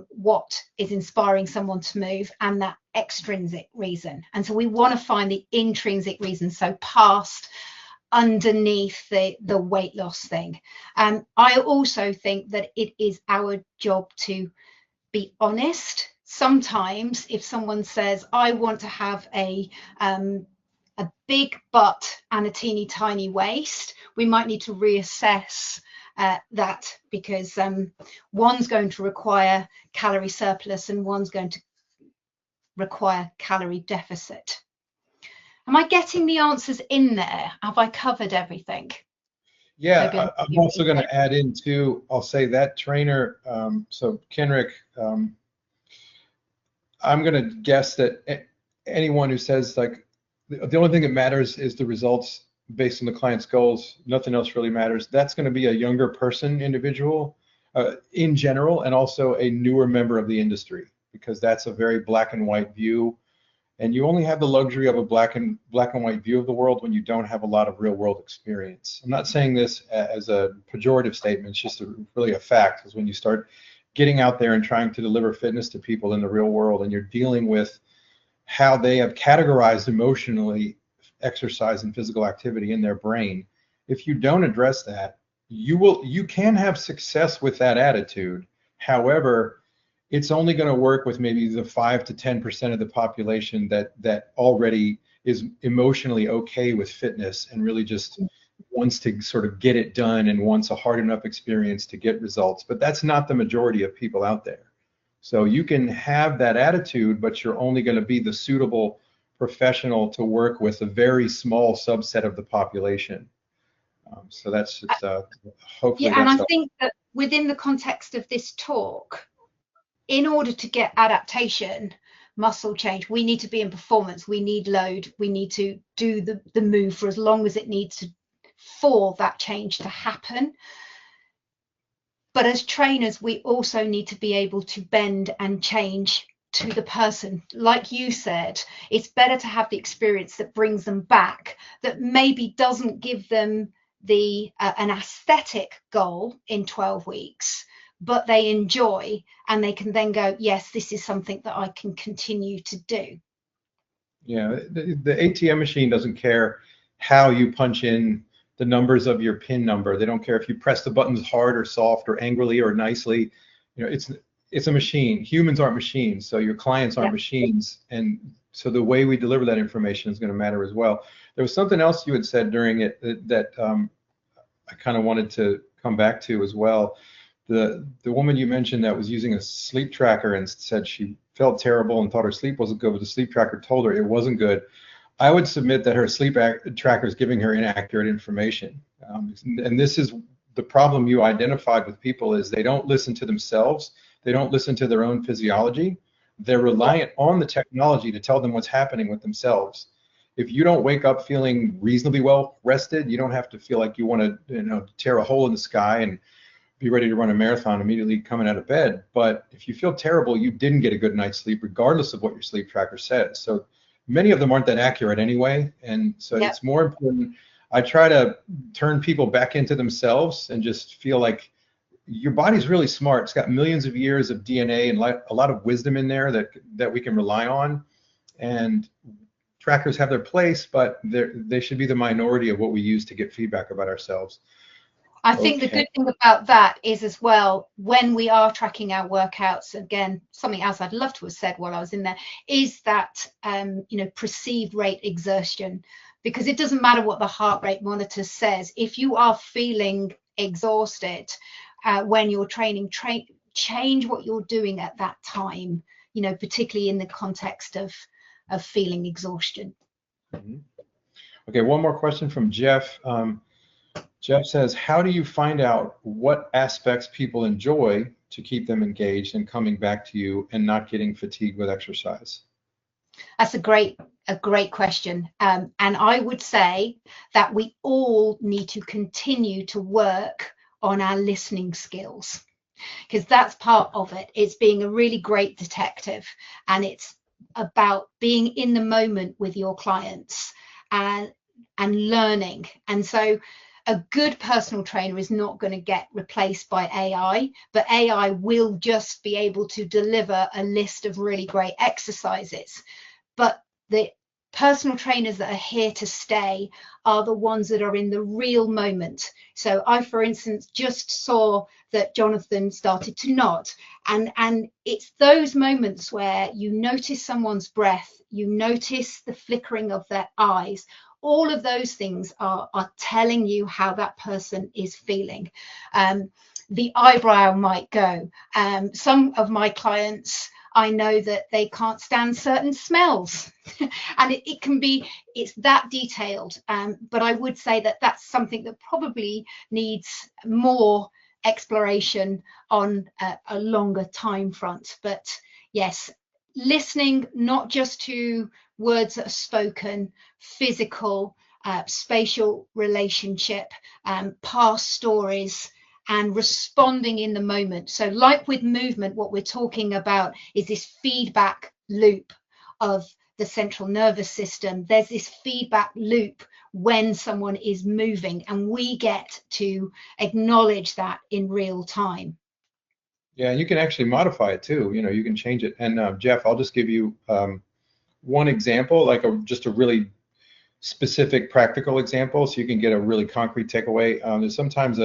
what is inspiring someone to move, and that extrinsic reason. And so we want to find the intrinsic reason, so past, underneath the weight loss thing. I also think that it is our job to be honest. Sometimes if someone says, I want to have a big butt and a teeny tiny waist, we might need to reassess that, because one's going to require calorie surplus and one's going to require calorie deficit. Am I getting the answers in there? Have I covered everything? Yeah, I'm also going to add in too, I'll say that trainer, so Kenrick, I'm going to guess that anyone who says like, the only thing that matters is the results based on the client's goals, nothing else really matters, that's going to be a younger person individual in general, and also a newer member of the industry, because that's a very black and white view. And you only have the luxury of a black and white view of the world when you don't have a lot of real world experience. I'm not saying this as a pejorative statement, it's just really a fact, because when you start getting out there and trying to deliver fitness to people in the real world, and you're dealing with how they have categorized emotionally exercise and physical activity in their brain, if you don't address that, you can have success with that attitude. However, it's only going to work with maybe the 5 to 10% of the population that already is emotionally okay with fitness and really just wants to sort of get it done and wants a hard enough experience to get results. But that's not the majority of people out there. So you can have that attitude, but you're only going to be the suitable professional to work with a very small subset of the population. So that's just hopefully. Yeah, and I think that within the context of this talk, in order to get adaptation, muscle change, we need to be in performance, we need load, we need to do the move for as long as it needs to for that change to happen. But as trainers, we also need to be able to bend and change to the person. Like you said, it's better to have the experience that brings them back, that maybe doesn't give them the an aesthetic goal in 12 weeks, but they enjoy, and they can then go, yes, this is something that I can continue to do. Yeah, the ATM machine doesn't care how you punch in the numbers of your PIN number. They don't care if you press the buttons hard or soft or angrily or nicely. You know, it's a machine. Humans aren't machines, so your clients aren't machines, and so the way we deliver that information is going to matter as well. There was something else you had said during it that I kind of wanted to come back to as well. The woman you mentioned that was using a sleep tracker and said she felt terrible and thought her sleep wasn't good, but the sleep tracker told her it wasn't good. I would submit that her sleep tracker is giving her inaccurate information. And this is the problem you identified with people, is they don't listen to themselves. They don't listen to their own physiology. They're reliant on the technology to tell them what's happening with themselves. If you don't wake up feeling reasonably well rested, you don't have to feel like you want to, tear a hole in the sky and be ready to run a marathon immediately coming out of bed. But if you feel terrible, you didn't get a good night's sleep, regardless of what your sleep tracker says. So many of them aren't that accurate anyway. And so it's more important. I try to turn people back into themselves and just feel like your body's really smart. It's got millions of years of DNA and a lot of wisdom in there that we can rely on. And trackers have their place, but they should be the minority of what we use to get feedback about ourselves. I think the good thing about that is as well, when we are tracking our workouts, again, something else I'd love to have said while I was in there, is that, perceived rate exertion, because it doesn't matter what the heart rate monitor says. If you are feeling exhausted when you're training, change what you're doing at that time, particularly in the context of feeling exhaustion. Mm-hmm. Okay, one more question from Jeff. Jeff says, how do you find out what aspects people enjoy to keep them engaged and coming back to you and not getting fatigued with exercise? That's a great question. And I would say that we all need to continue to work on our listening skills, because that's part of it. It's being a really great detective, and it's about being in the moment with your clients and learning. And so a good personal trainer is not going to get replaced by AI, but AI will just be able to deliver a list of really great exercises. But the personal trainers that are here to stay are the ones that are in the real moment. So I, for instance, just saw that Jonathan started to nod, and it's those moments where you notice someone's breath, you notice the flickering of their eyes. All of those things are telling you how that person is feeling. The eyebrow might go. Some of my clients, I know that they can't stand certain smells and it can be, it's that detailed. But I would say that that's something that probably needs more exploration on a longer time front. But yes, listening not just to words that are spoken, physical, spatial relationship, past stories, and responding in the moment. So like with movement, what we're talking about is this feedback loop of the central nervous system. There's this feedback loop when someone is moving, and we get to acknowledge that in real time. Yeah, you can actually modify it too. You know, you can change it. And Jeff, I'll just give you one example, like just a really specific practical example, so you can get a really concrete takeaway. There's sometimes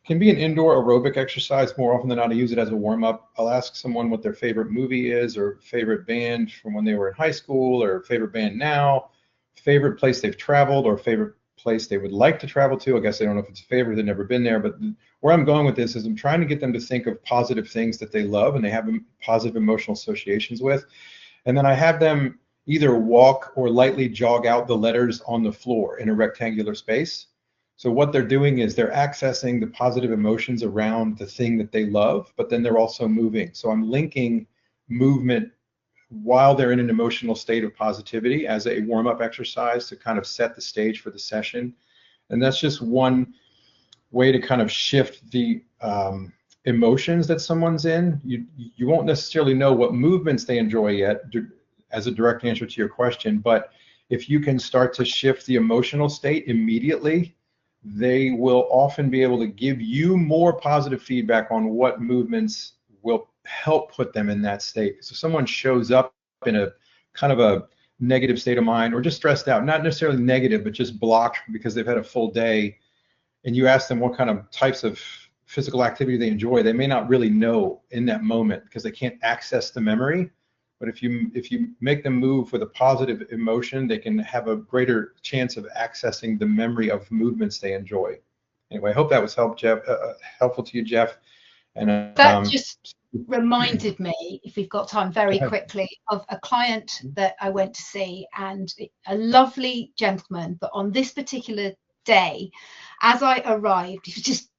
can be an indoor aerobic exercise. More often than not, I use it as a warm-up. I'll ask someone what their favorite movie is, or favorite band from when they were in high school, or favorite band now, favorite place they've traveled, or favorite place they would like to travel to. I guess I don't know if it's a favorite, they've never been there, but where I'm going with this is I'm trying to get them to think of positive things that they love and they have positive emotional associations with. And then I have them either walk or lightly jog out the letters on the floor in a rectangular space. So what they're doing is they're accessing the positive emotions around the thing that they love, but then they're also moving. So I'm linking movement while they're in an emotional state of positivity as a warm-up exercise to kind of set the stage for the session. And that's just one way to kind of shift the emotions that someone's in. You won't necessarily know what movements they enjoy yet as a direct answer to your question, but if you can start to shift the emotional state immediately, they will often be able to give you more positive feedback on what movements will help put them in that state. So someone shows up in a kind of a negative state of mind, or just stressed out, not necessarily negative, but just blocked because they've had a full day, and you ask them what kind of types of physical activity they enjoy, they may not really know in that moment because they can't access the memory. But if you make them move with a positive emotion, they can have a greater chance of accessing the memory of movements they enjoy. Anyway, I hope that was helpful to you, Jeff. And that just reminded me, if we've got time, very quickly, of a client that I went to see, and a lovely gentleman. But on this particular day, as I arrived, he was just,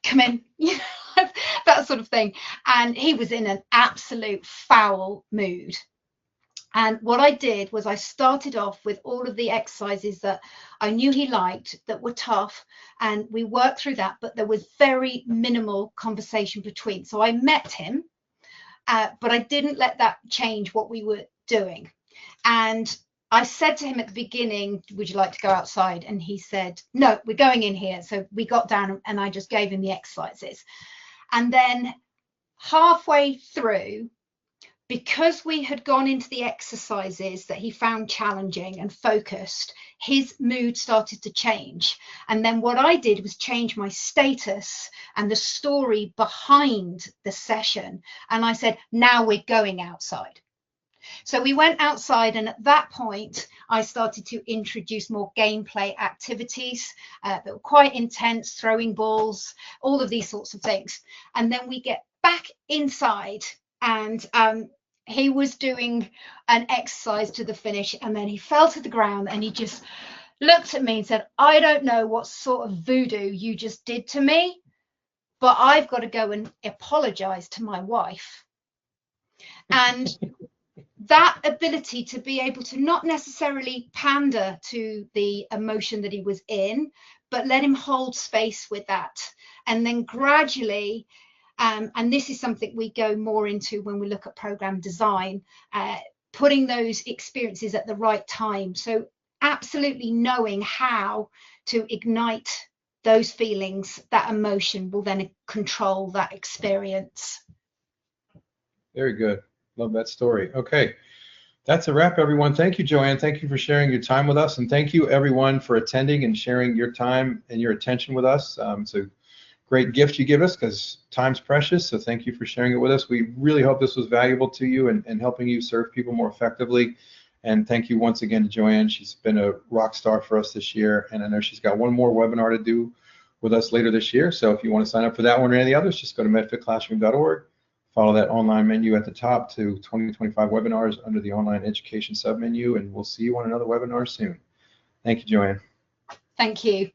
come in, you know, that sort of thing. And he was in an absolute foul mood. And what I did was I started off with all of the exercises that I knew he liked that were tough, and we worked through that, but there was very minimal conversation between. So I met him, but I didn't let that change what we were doing. And I said to him at the beginning, would you like to go outside? And he said, no, we're going in here. So we got down and I just gave him the exercises. And then halfway through, because we had gone into the exercises that he found challenging and focused, his mood started to change. And then what I did was change my status and the story behind the session. And I said, now we're going outside. So we went outside, and at that point, I started to introduce more gameplay activities that were quite intense, throwing balls, all of these sorts of things. And then we get back inside, and he was doing an exercise to the finish, and then he fell to the ground and he just looked at me and said, I don't know what sort of voodoo you just did to me, but I've got to go and apologize to my wife. And that ability to be able to not necessarily pander to the emotion that he was in, but let him hold space with that. And then gradually, and this is something we go more into when we look at program design, putting those experiences at the right time. So absolutely knowing how to ignite those feelings, that emotion will then control that experience. Very good. Love that story. Okay. That's a wrap, everyone. Thank you, Joanne. Thank you for sharing your time with us. And thank you, everyone, for attending and sharing your time and your attention with us. It's a great gift you give us because time's precious. So thank you for sharing it with us. We really hope this was valuable to you and helping you serve people more effectively. And thank you once again to Joanne. She's been a rock star for us this year. And I know she's got one more webinar to do with us later this year. So if you want to sign up for that one or any others, just go to medfitclassroom.org. Follow that online menu at the top to 2025 webinars under the online education submenu, and we'll see you on another webinar soon. Thank you, Joanne. Thank you.